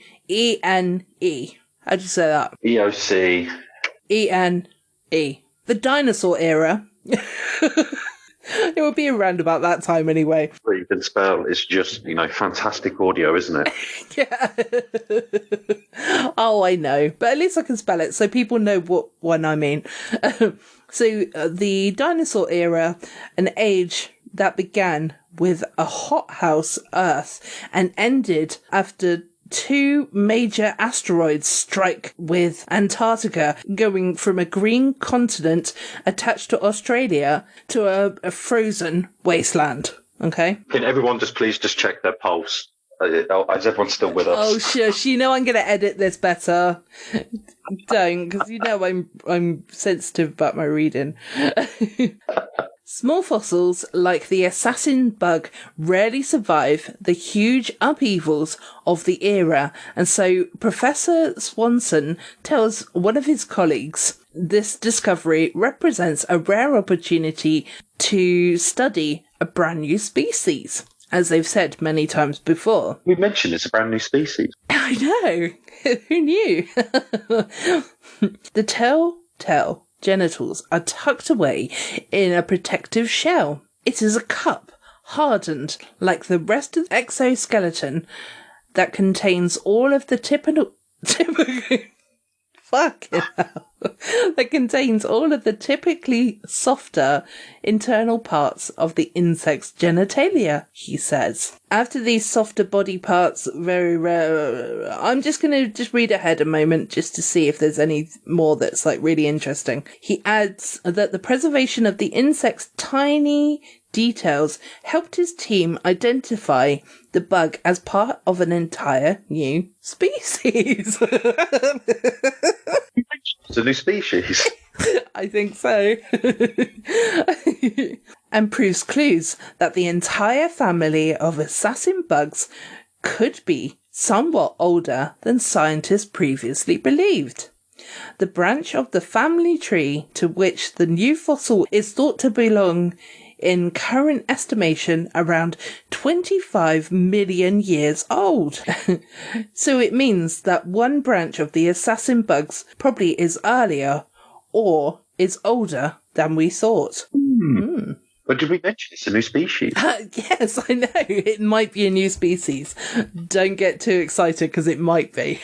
How'd you say that? EOC. ENE. The dinosaur era. It would be around about that time anyway. What you can spell is just, fantastic audio, isn't it? Yeah. Oh, I know. But at least I can spell it so people know what one I mean. The dinosaur era, an age that began with a hothouse Earth and ended after 2 major asteroids strike with Antarctica, going from a green continent attached to Australia to a frozen wasteland. Okay? Can everyone please check their pulse? Is everyone still with us? Oh, shush. You know I'm going to edit this better. Don't, because I'm sensitive about my reading. Small fossils like the assassin bug rarely survive the huge upheavals of the era, and so Professor Swanson tells one of his colleagues this discovery represents a rare opportunity to study a brand new species, as they've said many times before. We mentioned it's a brand new species. I know. Who knew? The telltale genitals are tucked away in a protective shell. It is a cup, hardened like the rest of the exoskeleton, that contains all of the typical fucking hell. That contains all of the typically softer internal parts of the insect's genitalia, he says. After these softer body parts, very rare. I'm just going to read ahead a moment just to see if there's any more that's really interesting. He adds that the preservation of the insect's tiny details helped his team identify the bug as part of an entire new species. It's a new species. I think so. And proves clues that the entire family of assassin bugs could be somewhat older than scientists previously believed. The branch of the family tree to which the new fossil is thought to belong, in current estimation, around 25 million years old. So it means that one branch of the assassin bugs probably is earlier or is older than we thought. But did we mention it's a new species? Yes, I know. It might be a new species. Don't get too excited because it might be.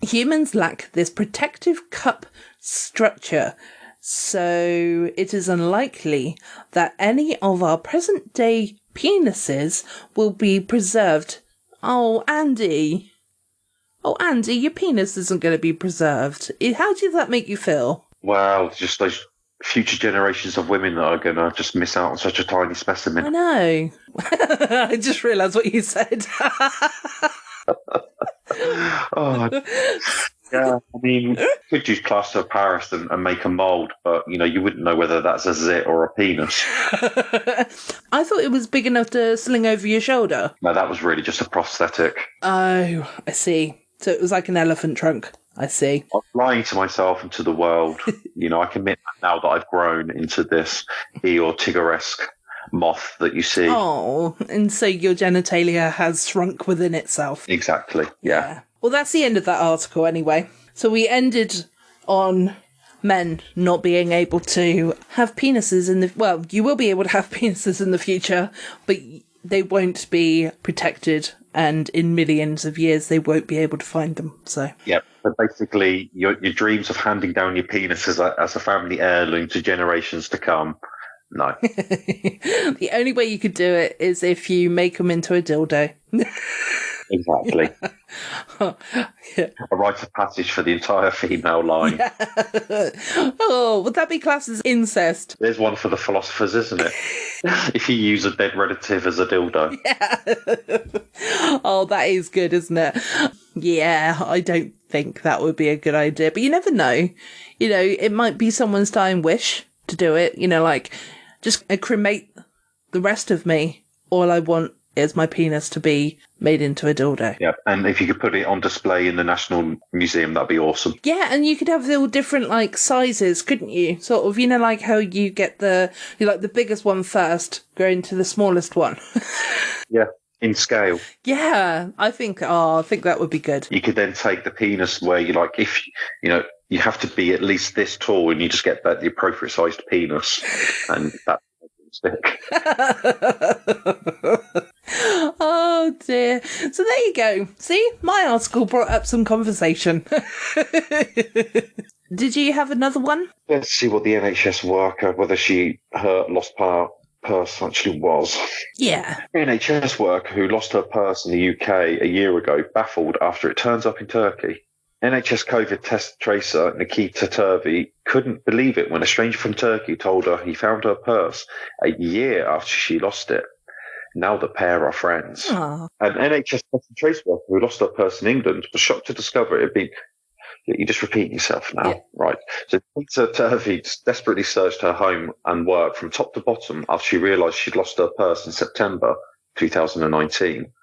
Humans lack this protective cup structure, so it is unlikely that any of our present-day penises will be preserved. Oh, Andy, your penis isn't going to be preserved. How does that make you feel? Wow, just those future generations of women that are going to just miss out on such a tiny specimen. I know. I just realised what you said. Oh, yeah. I mean, could use plaster of Paris and make a mould, but you wouldn't know whether that's a zit or a penis. I thought it was big enough to sling over your shoulder. No, that was really just a prosthetic. Oh, I see. So it was like an elephant trunk. I see. I'm lying to myself and to the world. I commit now that I've grown into this Eeyore-Tigger-esque moth that you see. Oh, and so your genitalia has shrunk within itself. Exactly, yeah. Well, that's the end of that article anyway. So we ended on men not being able to have penises in the... Well, you will be able to have penises in the future, but they won't be protected, and in millions of years they won't be able to find them. So yeah, but basically your dreams of handing down your penis as a family heirloom to generations to come, no. The only way you could do it is if you make them into a dildo. Exactly. Yeah. A rite of passage for the entire female line. Yeah. Oh, would that be classed as incest? There's one for the philosophers, isn't it? If you use a dead relative as a dildo. Yeah. Oh, that is good, isn't it? Yeah, I don't think that would be a good idea, but you never know. It might be someone's dying wish to do it. Just cremate the rest of me. All I want here's my penis to be made into a dildo. Yeah, and if you could put it on display in the National Museum, that'd be awesome. Yeah, and you could have all different, like, sizes, couldn't you? Sort of, you know, like how you get the biggest one first, going to the smallest one. Yeah, in scale. Yeah, I think that would be good. You could then take the penis where you like, if, you have to be at least this tall and you just get the appropriate sized penis and that stick. Oh dear. So there you go. See, my article brought up some conversation. Did you have another one? Let's see what the NHS worker, whether her lost purse actually was. Yeah. NHS worker who lost her purse in the UK a year ago baffled after it turns up in Turkey. NHS COVID test tracer Nikita Turvey couldn't believe it when a stranger from Turkey told her he found her purse a year after she lost it. Now the pair are friends. Aww. An NHS test and trace worker who lost her purse in England was shocked to discover it had been... You just repeat yourself now, yeah. Right. So Nikita Turvey desperately searched her home and work from top to bottom after she realised she'd lost her purse in September 2019.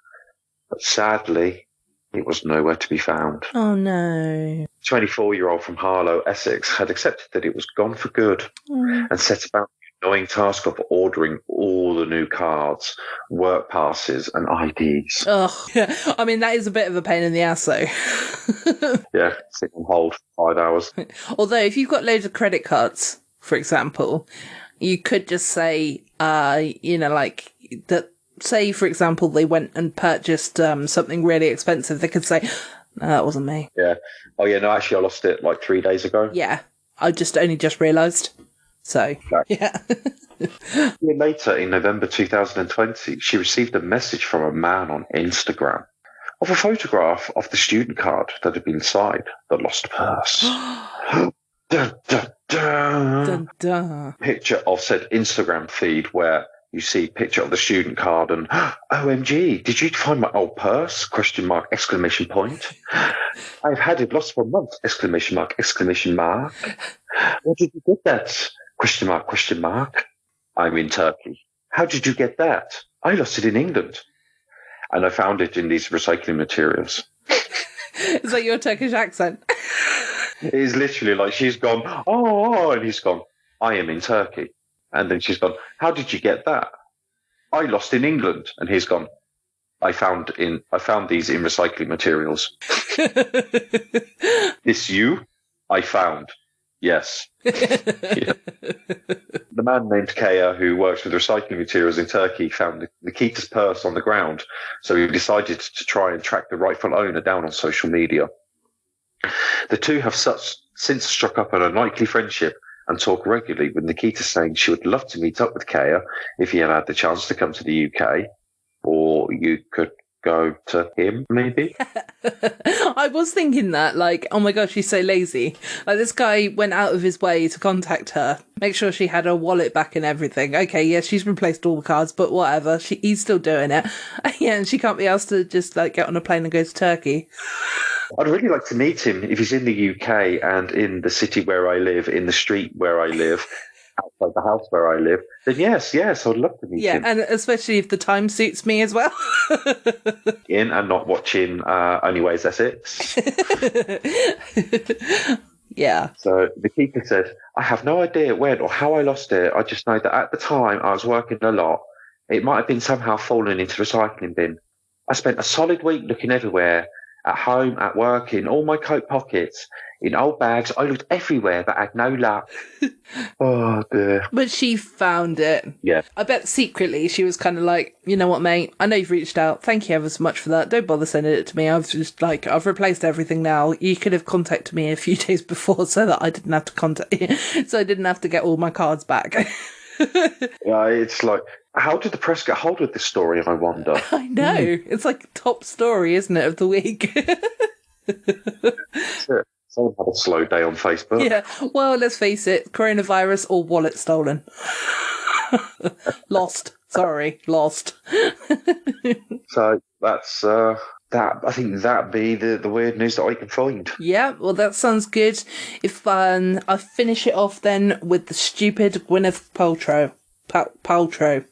But sadly, it was nowhere to be found. Oh, no. 24-year-old from Harlow, Essex, had accepted that it was gone for good and set about the annoying task of ordering all the new cards, work passes and IDs. Oh, yeah. I mean, that is a bit of a pain in the ass, though. Yeah, sit on hold for 5 hours. Although, if you've got loads of credit cards, for example, you could just say, like that. Say, for example, they went and purchased something really expensive. They could say, no, that wasn't me. Yeah. Oh, yeah, no, actually, I lost it like 3 days ago. Yeah. I only just realised. So, yeah. A year later, in November 2020, she received a message from a man on Instagram of a photograph of the student card that had been inside the lost purse. Dun, dun, dun. Dun, dun. Picture of said Instagram feed where you see picture of the student card and OMG, did you find my old purse? Question mark, exclamation point. I've had it lost for months, exclamation mark, exclamation mark. Where did you get that? Question mark, question mark. I'm in Turkey. How did you get that? I lost it in England. And I found it in these recycling materials. Is that your Turkish accent? It is literally like she's gone, oh, and he's gone, I am in Turkey. And then she's gone, how did you get that? I lost in England. And he's gone, I found these in recycling materials. This you? I found. Yes. Yeah. The man named Kaya, who works with recycling materials in Turkey, found Nikita's purse on the ground. So he decided to try and track the rightful owner down on social media. The two have since struck up an unlikely friendship and talk regularly, with Nikita saying she would love to meet up with Kaya if he had the chance to come to the UK, or you could go to him, maybe. I was thinking that, like, oh my gosh, she's so lazy. Like, this guy went out of his way to contact her, make sure she had her wallet back and everything. Okay, yeah, she's replaced all the cards, but whatever. He's still doing it. Yeah, and she can't be asked to just, like, get on a plane and go to Turkey. I'd really like to meet him if he's in the UK and in the city where I live, in the street where I live, outside the house where I live. Then yes, I'd love to meet him. Yeah, and especially if the time suits me as well. In and not watching Only Ways Essex. Yeah. So the keeper said, I have no idea when or how I lost it. I just know that at the time I was working a lot. It might have been somehow fallen into the recycling bin. I spent a solid week looking everywhere. At home, at work, in all my coat pockets, in old bags. I looked everywhere, but had no luck. Oh, dear. But she found it. Yeah. I bet secretly she was kind of like, you know what, mate? I know you've reached out. Thank you ever so much for that. Don't bother sending it to me. I've replaced everything now. You could have contacted me a few days before so that I didn't have to contact you. So I didn't have to get all my cards back. Yeah, it's like, how did the press get hold of this story, I wonder? I know. It's like top story, isn't it, of the week? Someone had a slow day on Facebook. Yeah. Well, let's face it, coronavirus or wallet stolen. Lost. Sorry, lost. So that's that. I think that'd be the weird news that I can find. Yeah, well, that sounds good. If I finish it off then with the stupid Gwyneth Paltrow. Paltrow.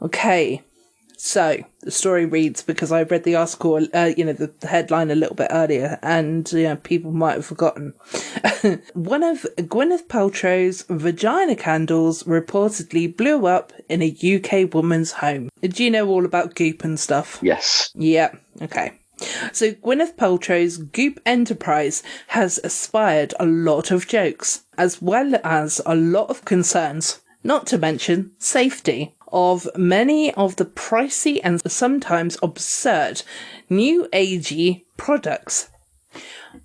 Okay. So the story reads, because I read the article, the headline a little bit earlier, and people might have forgotten. One of Gwyneth Paltrow's vagina candles reportedly blew up in a UK woman's home. Do you know all about Goop and stuff? Yes. Yeah. Okay. So Gwyneth Paltrow's Goop enterprise has inspired a lot of jokes, as well as a lot of concerns, not to mention safety, of many of the pricey and sometimes absurd new agey products.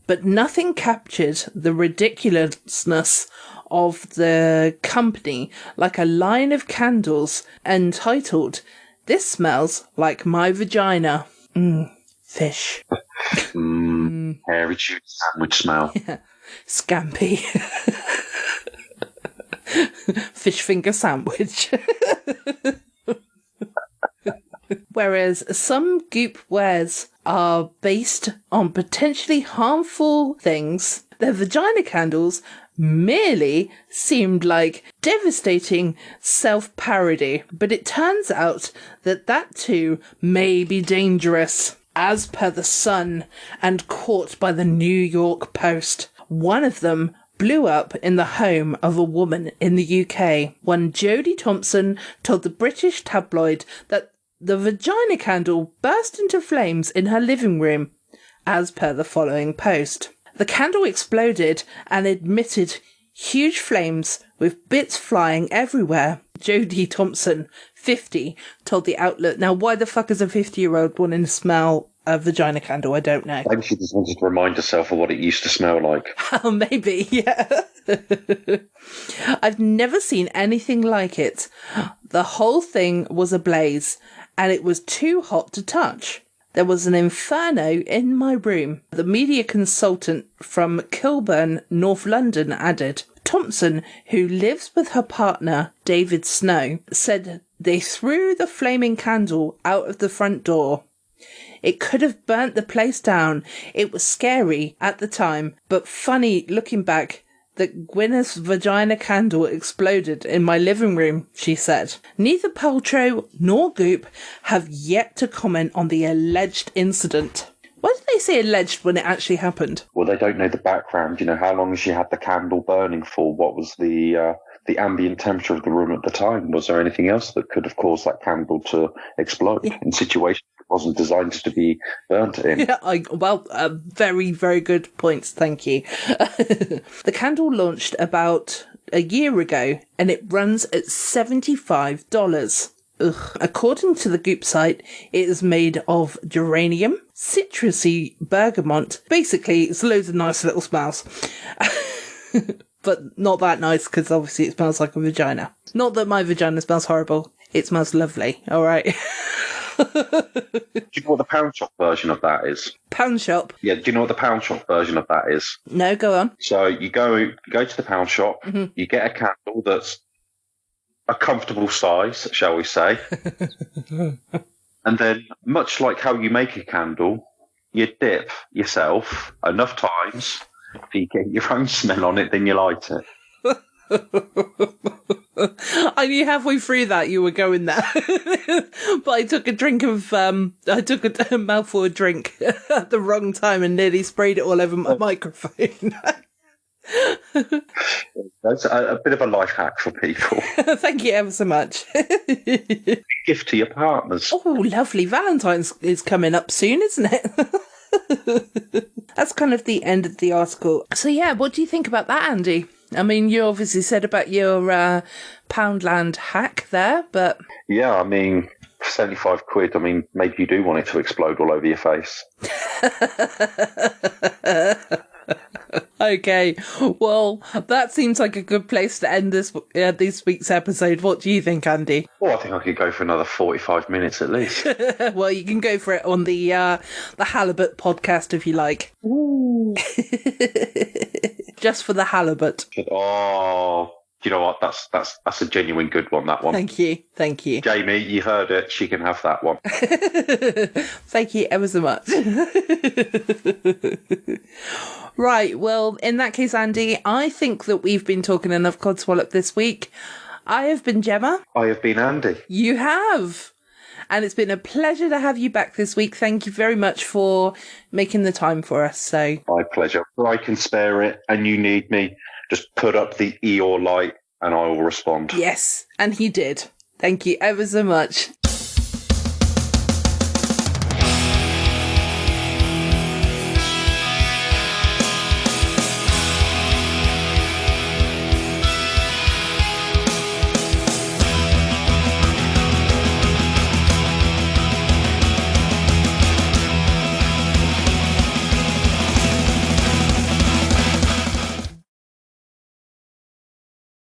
But nothing captured the ridiculousness of the company like a line of candles entitled, "This smells like my vagina." Fish. Hairy chewy sandwich smell. Scampi. Fish finger sandwich. Whereas some Goop wares are based on potentially harmful things, their vagina candles merely seemed like devastating self-parody. But it turns out that too may be dangerous. As per The Sun and caught by the New York Post, one of them blew up in the home of a woman in the UK. One Jodie Thompson told the British tabloid that the vagina candle burst into flames in her living room, as per the following post. The candle exploded and emitted huge flames with bits flying everywhere. Jodie Thompson, 50, told the outlet. Now, why the fuck is a 50-year-old wanting to smell a vagina candle? I don't know. Maybe she just wanted to remind herself of what it used to smell like. Oh, maybe, yeah. I've never seen anything like it. The whole thing was ablaze, and it was too hot to touch. There was an inferno in my room. The media consultant from Kilburn, North London, added. Thompson, who lives with her partner, David Snow, said they threw the flaming candle out of the front door. It could have burnt the place down. It was scary at the time, but funny looking back that Gwyneth's vagina candle exploded in my living room, she said. Neither Paltrow nor Goop have yet to comment on the alleged incident. Why did they say alleged when it actually happened? Well, they don't know the background. You know, how long she had the candle burning for? What was the ambient temperature of the room at the time? Was there anything else that could have caused that candle to explode in situations it wasn't designed to be burnt in? Yeah, very, very good points. Thank you. The candle launched about a year ago, and it runs at $75. Ugh. According to the Goop site, it is made of geranium, citrusy bergamot. Basically, it's loads of nice little smells. But not that nice, because obviously it smells like a vagina. Not that my vagina smells horrible. It smells lovely, all right? Do you know what the pound shop version of that is? Pound shop? Yeah, do you know what the pound shop version of that is? No, go on. So you go to the pound shop, you get a candle that's a comfortable size, shall we say. And then, much like how you make a candle, you dip yourself enough times so you get your own smell on it, then you light it. I knew halfway through that you were going there. But I took a mouthful of drink at the wrong time and nearly sprayed it all over my microphone. That's a bit of a life hack for people. Thank you ever so much. Gift to your partners. Oh, lovely. Valentine's is coming up soon, isn't it? That's kind of the end of the article. So yeah, what do you think about that, Andy? I mean, you obviously said about your Poundland hack there, but... Yeah, I mean, 75 quid, I mean, maybe you do want it to explode all over your face. Okay, well, that seems like a good place to end this week's episode. What do you think, Andy? Well, I think I could go for another 45 minutes at least. Well, you can go for it on the Halibut podcast if you like. Ooh. Just for the halibut. Oh, you know what? That's a genuine good one, that one. Thank you. Jamie, you heard it. She can have that one. Thank you ever so much. Right, well, in that case, Andy, I think that we've been talking enough Codswallop this week. I have been Gemma. I have been Andy. You have. And it's been a pleasure to have you back this week. Thank you very much for making the time for us. So My pleasure. If I can spare it and you need me, just put up the Eeyore light and I will respond. yes, and he did. Thank you ever so much.